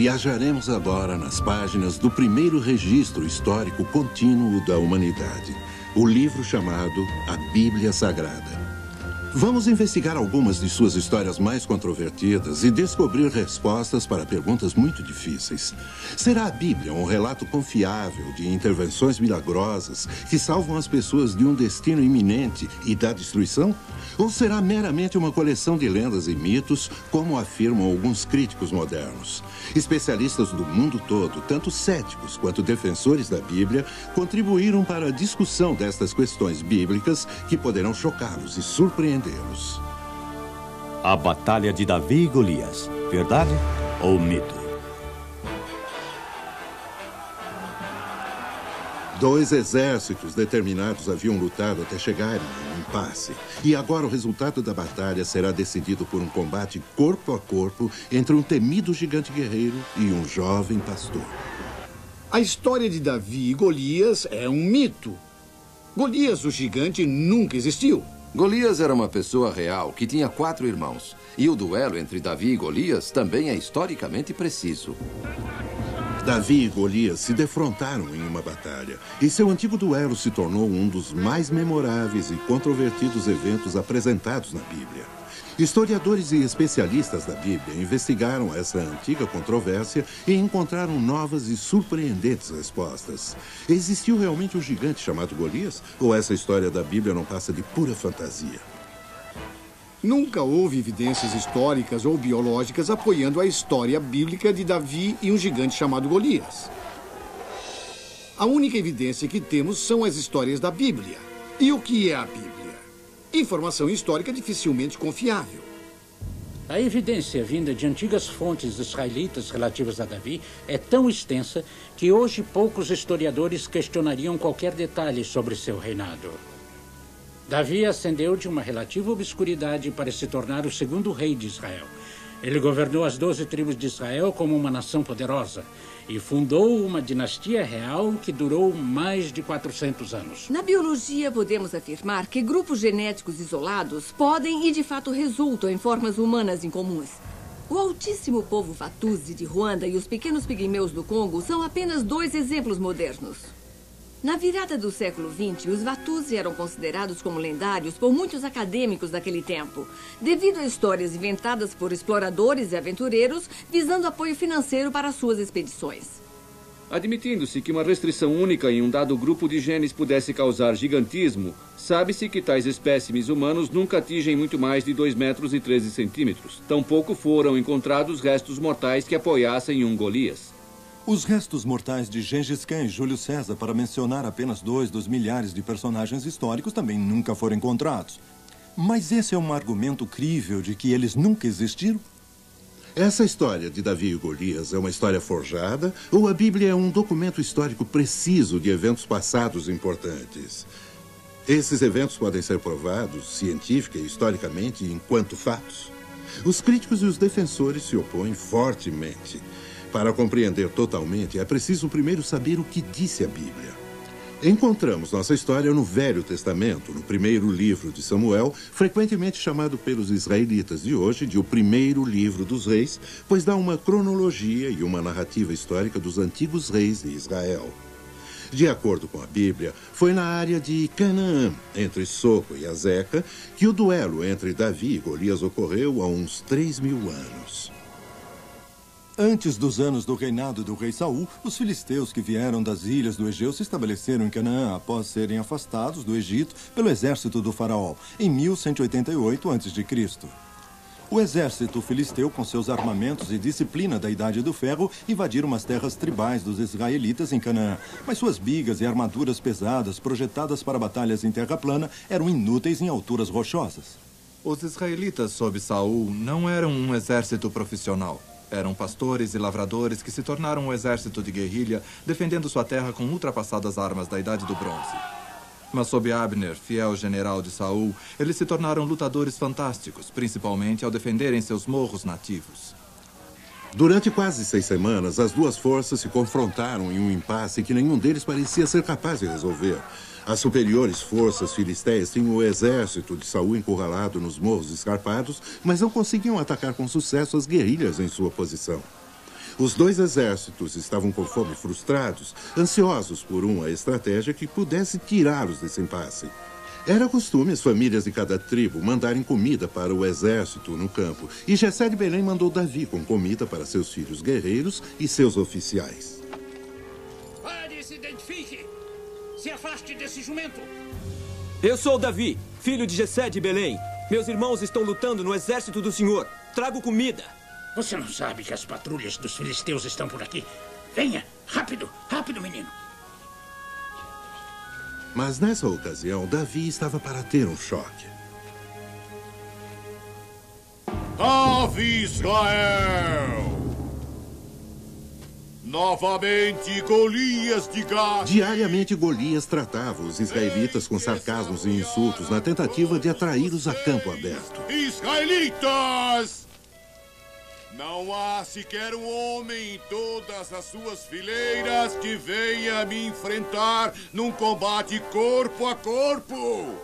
Viajaremos agora nas páginas do primeiro registro histórico contínuo da humanidade, o livro chamado A Bíblia Sagrada. Vamos investigar algumas de suas histórias mais controvertidas e descobrir respostas para perguntas muito difíceis. Será a Bíblia um relato confiável de intervenções milagrosas que salvam as pessoas de um destino iminente e da destruição? Ou será meramente uma coleção de lendas e mitos, como afirmam alguns críticos modernos? Especialistas do mundo todo, tanto céticos quanto defensores da Bíblia, contribuíram para a discussão destas questões bíblicas que poderão chocá-los e surpreendê-los. A Batalha de Davi e Golias. Verdade ou mito? Dois exércitos determinados haviam lutado até chegarem a um impasse. E agora o resultado da batalha será decidido por um combate corpo a corpo entre um temido gigante guerreiro e um jovem pastor. A história de Davi e Golias é um mito. Golias, o gigante, nunca existiu. Golias era uma pessoa real que tinha 4 irmãos. E o duelo entre Davi e Golias também é historicamente preciso. Davi e Golias se defrontaram em uma batalha, e seu antigo duelo se tornou um dos mais memoráveis e controvertidos eventos apresentados na Bíblia. Historiadores e especialistas da Bíblia investigaram essa antiga controvérsia e encontraram novas e surpreendentes respostas. Existiu realmente um gigante chamado Golias? Ou essa história da Bíblia não passa de pura fantasia? Nunca houve evidências históricas ou biológicas apoiando a história bíblica de Davi e um gigante chamado Golias. A única evidência que temos são as histórias da Bíblia. E o que é a Bíblia? Informação histórica dificilmente confiável. A evidência vinda de antigas fontes israelitas relativas a Davi é tão extensa que hoje poucos historiadores questionariam qualquer detalhe sobre seu reinado. Davi ascendeu de uma relativa obscuridade para se tornar o segundo rei de Israel. Ele governou as 12 tribos de Israel como uma nação poderosa e fundou uma dinastia real que durou mais de 400 anos. Na biologia, podemos afirmar que grupos genéticos isolados podem e de fato resultam em formas humanas incomuns. O altíssimo povo Watusi de Ruanda e os pequenos pigmeus do Congo são apenas 2 exemplos modernos. Na virada do século XX, os Watusi eram considerados como lendários por muitos acadêmicos daquele tempo, devido a histórias inventadas por exploradores e aventureiros visando apoio financeiro para suas expedições. Admitindo-se que uma restrição única em um dado grupo de genes pudesse causar gigantismo, sabe-se que tais espécimes humanos nunca atingem muito mais de 2 metros e 13 centímetros. Tampouco foram encontrados restos mortais que apoiassem um Golias. Os restos mortais de Gengis Khan e Júlio César, para mencionar apenas 2 dos milhares de personagens históricos, também nunca foram encontrados. Mas esse é um argumento crível de que eles nunca existiram? Essa história de Davi e Golias é uma história forjada ou a Bíblia é um documento histórico preciso de eventos passados importantes? Esses eventos podem ser provados científica e historicamente enquanto fatos. Os críticos e os defensores se opõem fortemente. Para compreender totalmente, é preciso primeiro saber o que disse a Bíblia. Encontramos nossa história no Velho Testamento, no primeiro livro de Samuel, frequentemente chamado pelos israelitas de hoje de o primeiro livro dos reis, pois dá uma cronologia e uma narrativa histórica dos antigos reis de Israel. De acordo com a Bíblia, foi na área de Canaã, entre Soco e Azeca, que o duelo entre Davi e Golias ocorreu há uns 3.000 anos. Antes dos anos do reinado do rei Saul, os filisteus que vieram das ilhas do Egeu se estabeleceram em Canaã após serem afastados do Egito pelo exército do faraó, em 1188 a.C. O exército filisteu, com seus armamentos e disciplina da Idade do Ferro, invadiram as terras tribais dos israelitas em Canaã. Mas suas bigas e armaduras pesadas, projetadas para batalhas em terra plana, eram inúteis em alturas rochosas. Os israelitas sob Saul não eram um exército profissional. Eram pastores e lavradores que se tornaram um exército de guerrilha, defendendo sua terra com ultrapassadas armas da Idade do Bronze. Mas sob Abner, fiel general de Saul, eles se tornaram lutadores fantásticos, principalmente ao defenderem seus morros nativos. Durante quase 6 semanas, as duas forças se confrontaram em um impasse que nenhum deles parecia ser capaz de resolver. As superiores forças filisteias tinham o exército de Saul encurralado nos morros escarpados, mas não conseguiam atacar com sucesso as guerrilhas em sua posição. Os dois exércitos estavam com fome, frustrados, ansiosos por uma estratégia que pudesse tirá-los desse impasse. Era costume as famílias de cada tribo mandarem comida para o exército no campo. E Jessé de Belém mandou Davi com comida para seus filhos guerreiros e seus oficiais. Pare e se identifique! Se afaste desse jumento! Eu sou Davi, filho de Jessé de Belém. Meus irmãos estão lutando no exército do Senhor. Trago comida. Você não sabe que as patrulhas dos filisteus estão por aqui? Venha! Rápido! Rápido, menino! Mas nessa ocasião, Davi estava para ter um choque. Ave Israel! Novamente Golias de Gate. Diariamente, Golias tratava os israelitas com sarcasmos e insultos na tentativa de atraí-los a campo aberto. Israelitas! Não há sequer um homem em todas as suas fileiras que venha me enfrentar num combate corpo a corpo.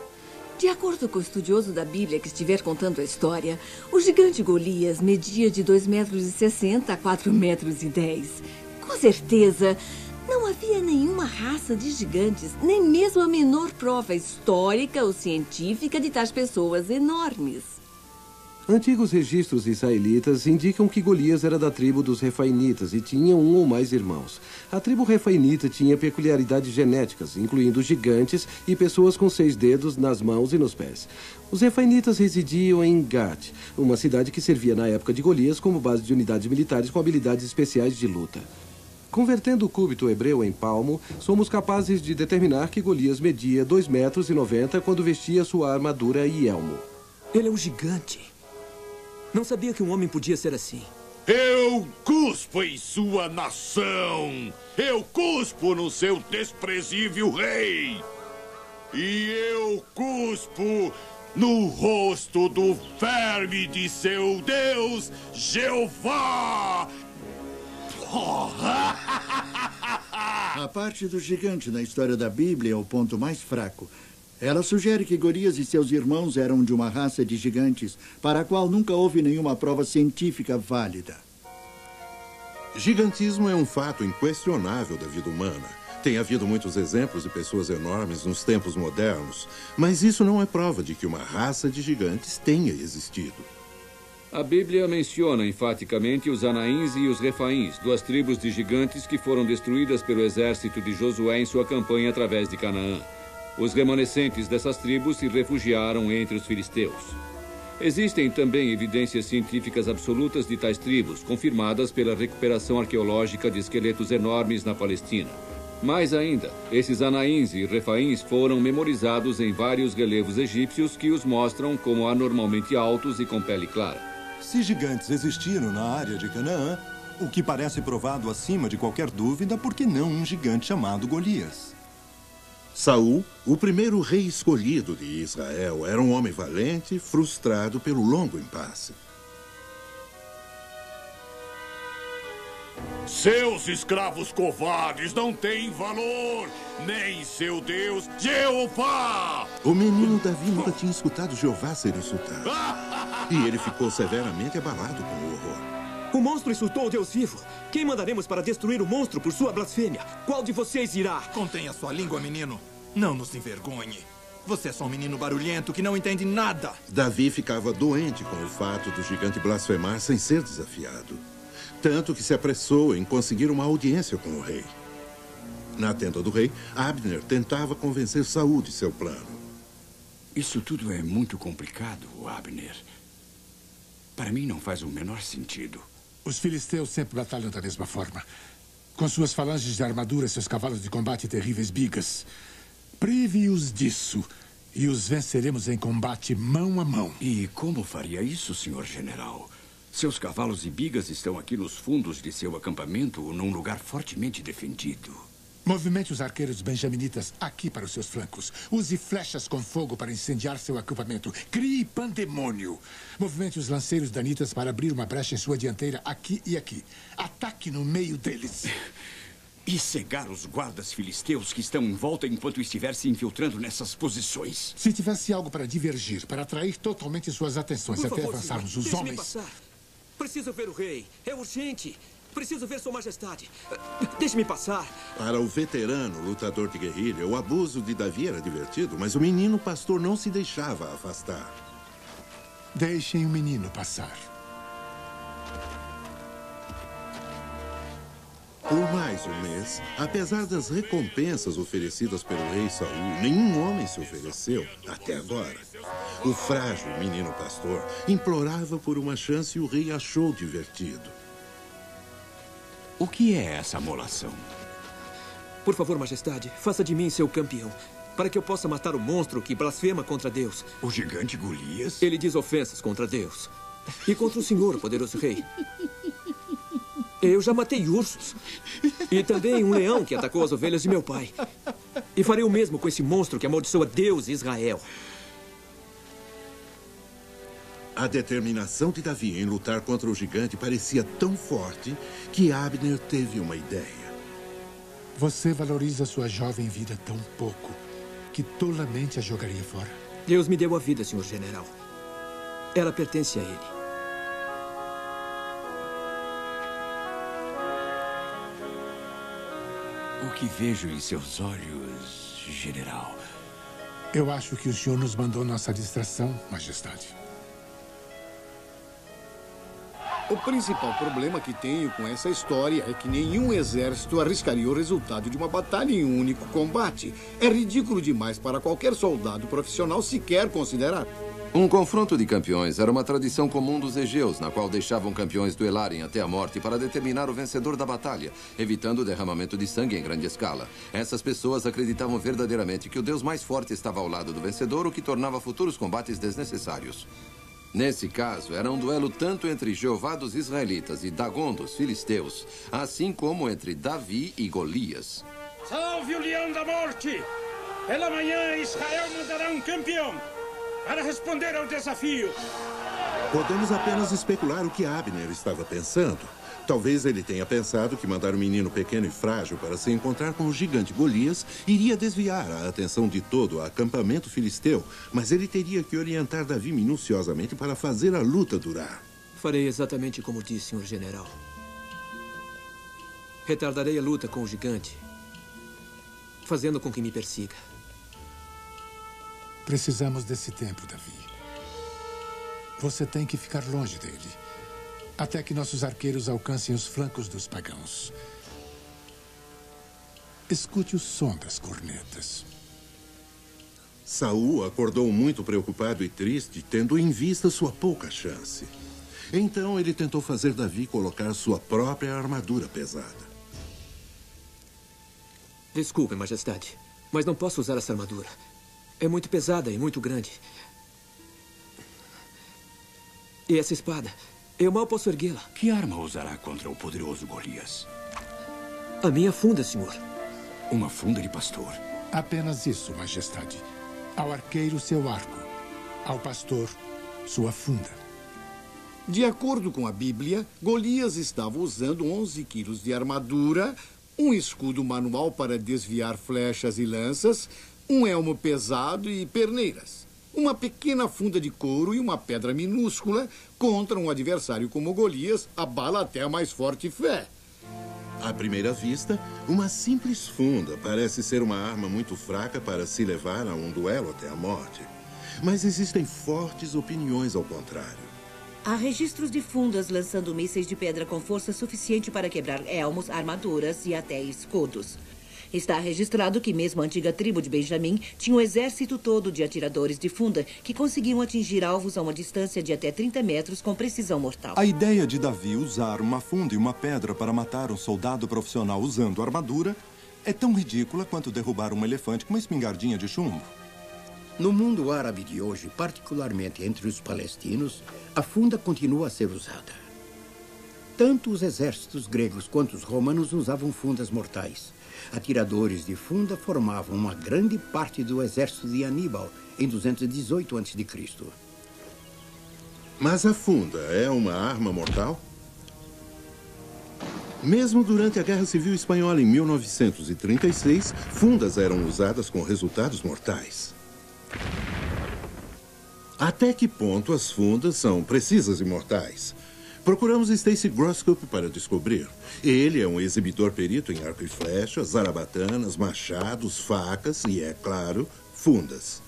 De acordo com o estudioso da Bíblia que estiver contando a história, o gigante Golias media de 2,60 metros a 4,10 metros. Com certeza, não havia nenhuma raça de gigantes, nem mesmo a menor prova histórica ou científica de tais pessoas enormes. Antigos registros israelitas indicam que Golias era da tribo dos Refainitas e tinha um ou mais irmãos. A tribo Refainita tinha peculiaridades genéticas, incluindo gigantes e pessoas com 6 dedos nas mãos e nos pés. Os Refainitas residiam em Gat, uma cidade que servia na época de Golias como base de unidades militares com habilidades especiais de luta. Convertendo o cúbito hebreu em palmo, somos capazes de determinar que Golias media 2,90 metros quando vestia sua armadura e elmo. Ele é um gigante. Não sabia que um homem podia ser assim. Eu cuspo em sua nação. Eu cuspo no seu desprezível rei. E eu cuspo no rosto do verme de seu Deus, Jeová. A parte do gigante na história da Bíblia é o ponto mais fraco. Ela sugere que Golias e seus irmãos eram de uma raça de gigantes, para a qual nunca houve nenhuma prova científica válida. Gigantismo é um fato inquestionável da vida humana. Tem havido muitos exemplos de pessoas enormes nos tempos modernos, mas isso não é prova de que uma raça de gigantes tenha existido. A Bíblia menciona enfaticamente os Anaíns e os Refaíns, 2 tribos de gigantes que foram destruídas pelo exército de Josué em sua campanha através de Canaã. Os remanescentes dessas tribos se refugiaram entre os filisteus. Existem também evidências científicas absolutas de tais tribos, confirmadas pela recuperação arqueológica de esqueletos enormes na Palestina. Mais ainda, esses Anaíns e Refaíns foram memorizados em vários relevos egípcios que os mostram como anormalmente altos e com pele clara. Se gigantes existiram na área de Canaã, o que parece provado acima de qualquer dúvida, por que não um gigante chamado Golias? Saul, o primeiro rei escolhido de Israel, era um homem valente, frustrado pelo longo impasse. Seus escravos covardes não têm valor, nem seu Deus, Jeová! O menino Davi nunca tinha escutado Jeová ser insultado. E ele ficou severamente abalado com o horror. O monstro insultou o Deus vivo. Quem mandaremos para destruir o monstro por sua blasfêmia? Qual de vocês irá? Contenha sua língua, menino. Não nos envergonhe. Você é só um menino barulhento que não entende nada. Davi ficava doente com o fato do gigante blasfemar sem ser desafiado. Tanto que se apressou em conseguir uma audiência com o rei. Na tenda do rei, Abner tentava convencer Saul de seu plano. Isso tudo é muito complicado, Abner. Para mim não faz o menor sentido. Os filisteus sempre batalham da mesma forma. Com suas falanges de armadura e seus cavalos de combate e terríveis bigas. Prive-os disso e os venceremos em combate mão a mão. E como faria isso, senhor general? Seus cavalos e bigas estão aqui nos fundos de seu acampamento, num lugar fortemente defendido. Movimente os arqueiros benjaminitas aqui para os seus flancos. Use flechas com fogo para incendiar seu acampamento. Crie pandemônio. Movimente os lanceiros danitas para abrir uma brecha em sua dianteira aqui e aqui. Ataque no meio deles. E cegar os guardas filisteus que estão em volta enquanto estiver se infiltrando nessas posições. Se tivesse algo para divergir, para atrair totalmente suas atenções Por até favor, avançarmos senhor, os deixe-me homens... passar. Preciso ver o rei. É urgente. Preciso ver Sua Majestade. Deixe-me passar. Para o veterano lutador de guerrilha, o abuso de Davi era divertido, mas o menino pastor não se deixava afastar. Deixem o menino passar. Por mais um mês, apesar das recompensas oferecidas pelo rei Saul, nenhum homem se ofereceu até agora. O frágil menino pastor implorava por uma chance e o rei achou divertido. O que é essa molação? Por favor, Majestade, faça de mim seu campeão, para que eu possa matar o monstro que blasfema contra Deus. O gigante Golias? Ele diz ofensas contra Deus. E contra o senhor, poderoso rei. Eu já matei ursos. E também um leão que atacou as ovelhas de meu pai. E farei o mesmo com esse monstro que amaldiçoa Deus e Israel. A determinação de Davi em lutar contra o gigante parecia tão forte que Abner teve uma ideia. Você valoriza sua jovem vida tão pouco que tolamente a jogaria fora. Deus me deu a vida, senhor general. Ela pertence a ele. O que vejo em seus olhos, general? Eu acho que o senhor nos mandou nossa distração, Majestade. O principal problema que tenho com essa história é que nenhum exército arriscaria o resultado de uma batalha em um único combate. É ridículo demais para qualquer soldado profissional sequer considerar. Um confronto de campeões era uma tradição comum dos egeus, na qual deixavam campeões duelarem até a morte para determinar o vencedor da batalha, evitando o derramamento de sangue em grande escala. Essas pessoas acreditavam verdadeiramente que o deus mais forte estava ao lado do vencedor, o que tornava futuros combates desnecessários. Nesse caso, era um duelo tanto entre Jeová dos israelitas e Dagon dos filisteus, assim como entre Davi e Golias. Salve o leão da morte! Pela manhã, Israel mandará um campeão para responder ao desafio. Podemos apenas especular o que Abner estava pensando. Talvez ele tenha pensado que mandar um menino pequeno e frágil para se encontrar com o gigante Golias iria desviar a atenção de todo o acampamento filisteu, mas ele teria que orientar Davi minuciosamente para fazer a luta durar. Farei exatamente como disse, senhor general. Retardarei a luta com o gigante, fazendo com que me persiga. Precisamos desse tempo, Davi. Você tem que ficar longe dele, até que nossos arqueiros alcancem os flancos dos pagãos. Escute o som das cornetas. Saul acordou muito preocupado e triste, tendo em vista sua pouca chance. Então ele tentou fazer Davi colocar sua própria armadura pesada. Desculpe, Majestade, mas não posso usar essa armadura. É muito pesada e muito grande. E essa espada, eu mal posso erguê-la. Que arma usará contra o poderoso Golias? A minha funda, senhor. Uma funda de pastor. Apenas isso, Majestade. Ao arqueiro, seu arco. Ao pastor, sua funda. De acordo com a Bíblia, Golias estava usando 11 quilos de armadura, um escudo manual para desviar flechas e lanças, um elmo pesado e perneiras. Uma pequena funda de couro e uma pedra minúscula contra um adversário como Golias abala até a mais forte fé. À primeira vista, uma simples funda parece ser uma arma muito fraca para se levar a um duelo até a morte. Mas existem fortes opiniões ao contrário. Há registros de fundas lançando mísseis de pedra com força suficiente para quebrar elmos, armaduras e até escudos. Está registrado que mesmo a antiga tribo de Benjamim tinha um exército todo de atiradores de funda que conseguiam atingir alvos a uma distância de até 30 metros com precisão mortal. A ideia de Davi usar uma funda e uma pedra para matar um soldado profissional usando armadura é tão ridícula quanto derrubar um elefante com uma espingardinha de chumbo. No mundo árabe de hoje, particularmente entre os palestinos, a funda continua a ser usada. Tanto os exércitos gregos quanto os romanos usavam fundas mortais. Atiradores de funda formavam uma grande parte do exército de Aníbal em 218 a.C. Mas a funda é uma arma mortal? Mesmo durante a Guerra Civil Espanhola em 1936, fundas eram usadas com resultados mortais. Até que ponto as fundas são precisas e mortais? Procuramos Stacy Grosskopf para descobrir. Ele é um exibidor perito em arco e flecha, zarabatanas, machados, facas e, é claro, fundas.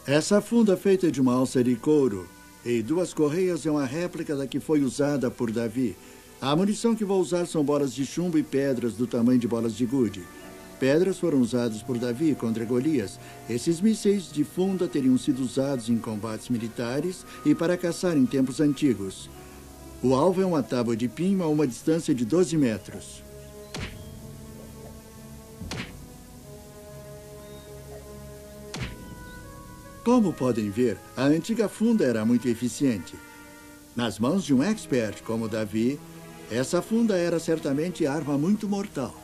Essa funda feita de uma alça de couro e 2 correias é uma réplica da que foi usada por Davi. A munição que vou usar são bolas de chumbo e pedras do tamanho de bolas de gude. Pedras foram usadas por Davi contra Golias. Esses mísseis de funda teriam sido usados em combates militares e para caçar em tempos antigos. O alvo é uma tábua de pinho a uma distância de 12 metros. Como podem ver, a antiga funda era muito eficiente. Nas mãos de um expert como Davi, essa funda era certamente arma muito mortal.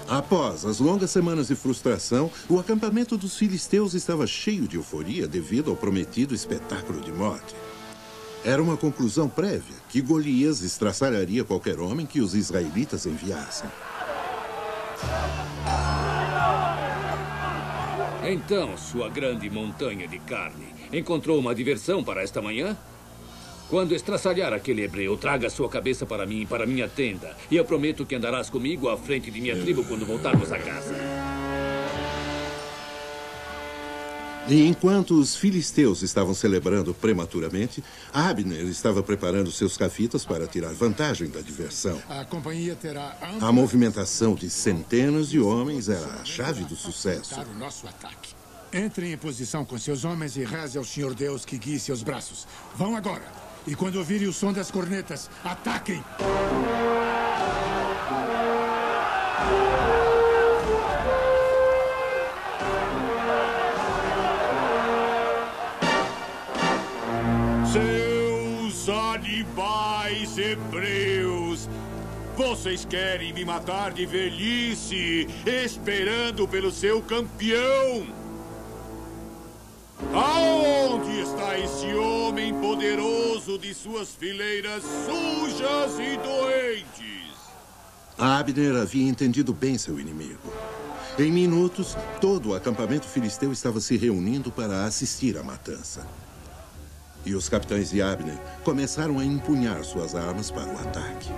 Após as longas semanas de frustração, o acampamento dos filisteus estava cheio de euforia devido ao prometido espetáculo de morte. Era uma conclusão prévia que Golias estraçalharia qualquer homem que os israelitas enviassem. Então, sua grande montanha de carne, encontrou uma diversão para esta manhã? Quando estraçalhar aquele hebreu, traga sua cabeça para mim, para minha tenda. E eu prometo que andarás comigo à frente de minha tribo quando voltarmos a casa. E enquanto os filisteus estavam celebrando prematuramente, Abner estava preparando seus cafitas para tirar vantagem da diversão. A companhia terá A movimentação de centenas de homens era a chave do sucesso. o nosso ataque. Entrem em posição com seus homens e reze ao Senhor Deus que guie seus braços. Vão agora. E quando ouvirem o som das cornetas, ataquem! Seus animais hebreus! Vocês querem me matar de velhice, esperando pelo seu campeão! Aonde está esse homem poderoso de suas fileiras sujas e doentes? Abner havia entendido bem seu inimigo. Em minutos, todo o acampamento filisteu estava se reunindo para assistir à matança. E os capitães de Abner começaram a empunhar suas armas para o ataque.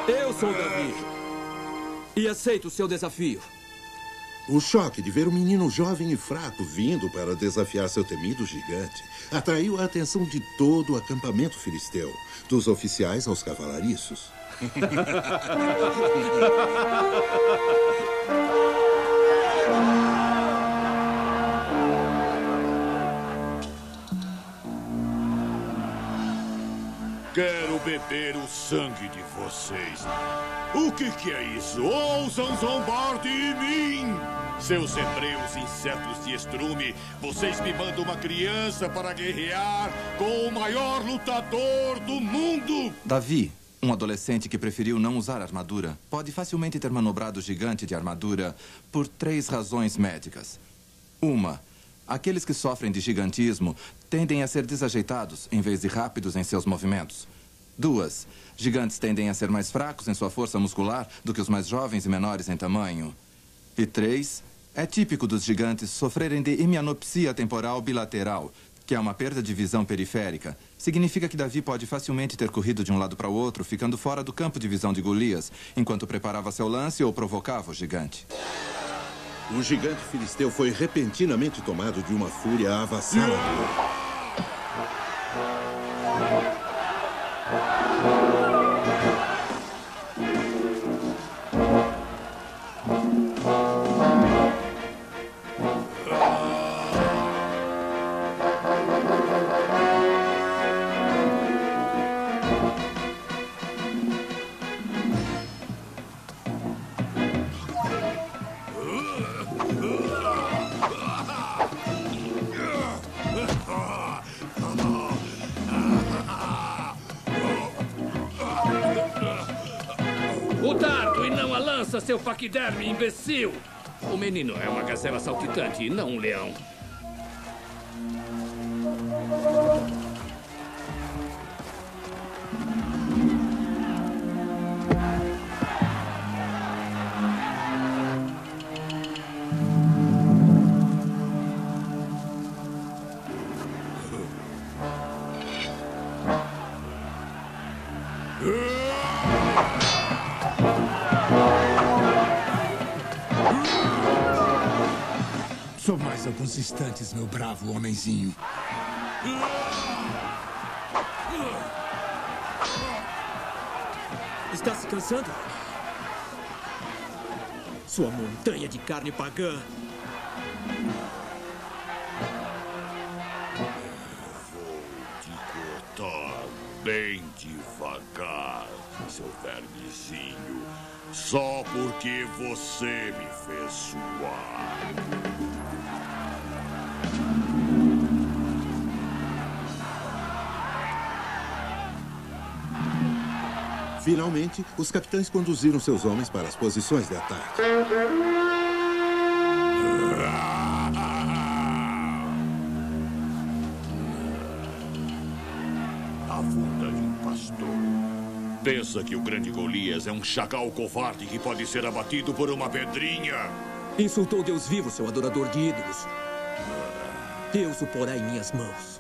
Eu sou Davi. E aceito o seu desafio. O choque de ver um menino jovem e fraco vindo para desafiar seu temido gigante atraiu a atenção de todo o acampamento filisteu, dos oficiais aos cavalariços. Quero beber o sangue de vocês. O que é isso? Ousam zombar de mim! Seus hebreus insetos de estrume, vocês me mandam uma criança para guerrear com o maior lutador do mundo! Davi, um adolescente que preferiu não usar armadura, pode facilmente ter manobrado o gigante de armadura por 3 razões médicas. Uma, aqueles que sofrem de gigantismo tendem a ser desajeitados em vez de rápidos em seus movimentos. 2, gigantes tendem a ser mais fracos em sua força muscular do que os mais jovens e menores em tamanho. E 3, é típico dos gigantes sofrerem de hemianopsia temporal bilateral, que é uma perda de visão periférica. Significa que Davi pode facilmente ter corrido de um lado para o outro, ficando fora do campo de visão de Golias, enquanto preparava seu lance ou provocava o gigante. O gigante filisteu foi repentinamente tomado de uma fúria avassaladora. O dardo e não a lança, seu paquiderme, imbecil! O menino é uma gazela saltitante e não um leão. Só mais alguns instantes, meu bravo homenzinho. Está se cansando? Sua montanha de carne pagã. Bem devagar, seu vermezinho. Só porque você me fez suar. Finalmente, os capitães conduziram seus homens para as posições de ataque. A funda de um pastor. Pensa que o grande Golias é um chacal covarde que pode ser abatido por uma pedrinha? Insultou Deus vivo, seu adorador de ídolos. Deus o porá em minhas mãos.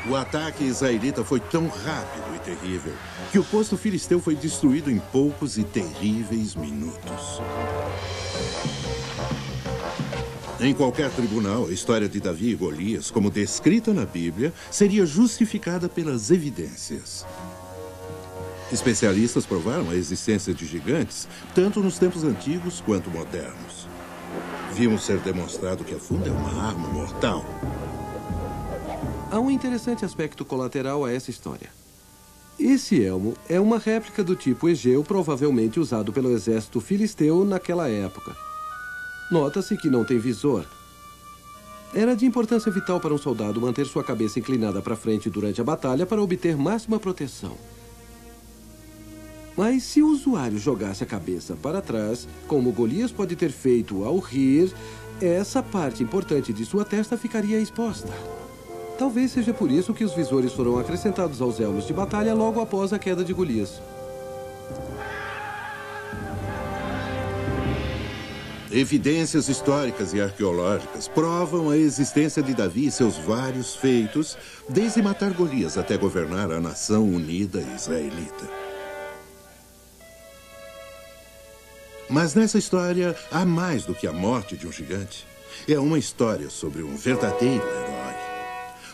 O ataque israelita foi tão rápido e terrível que o posto filisteu foi destruído em poucos e terríveis minutos. Em qualquer tribunal, a história de Davi e Golias, como descrita na Bíblia, seria justificada pelas evidências. Especialistas provaram a existência de gigantes, tanto nos tempos antigos quanto modernos. Vimos ser demonstrado que a funda é uma arma mortal. Há um interessante aspecto colateral a essa história. Esse elmo é uma réplica do tipo Egeu, provavelmente usado pelo exército filisteu naquela época. Nota-se que não tem visor. Era de importância vital para um soldado manter sua cabeça inclinada para frente durante a batalha para obter máxima proteção. Mas se o usuário jogasse a cabeça para trás, como Golias pode ter feito ao rir, essa parte importante de sua testa ficaria exposta. Talvez seja por isso que os visores foram acrescentados aos elmos de batalha logo após a queda de Golias. Evidências históricas e arqueológicas provam a existência de Davi e seus vários feitos, desde matar Golias até governar a nação unida israelita. Mas nessa história há mais do que a morte de um gigante. É uma história sobre um verdadeiro herói.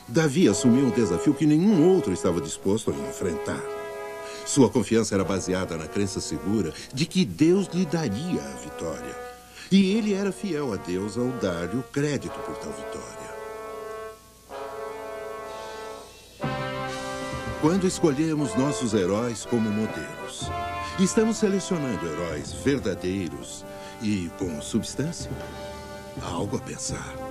Davi assumiu um desafio que nenhum outro estava disposto a enfrentar. Sua confiança era baseada na crença segura de que Deus lhe daria a vitória. E ele era fiel a Deus ao dar-lhe o crédito por tal vitória. Quando escolhemos nossos heróis como modelos, estamos selecionando heróis verdadeiros e com substância? Algo a pensar.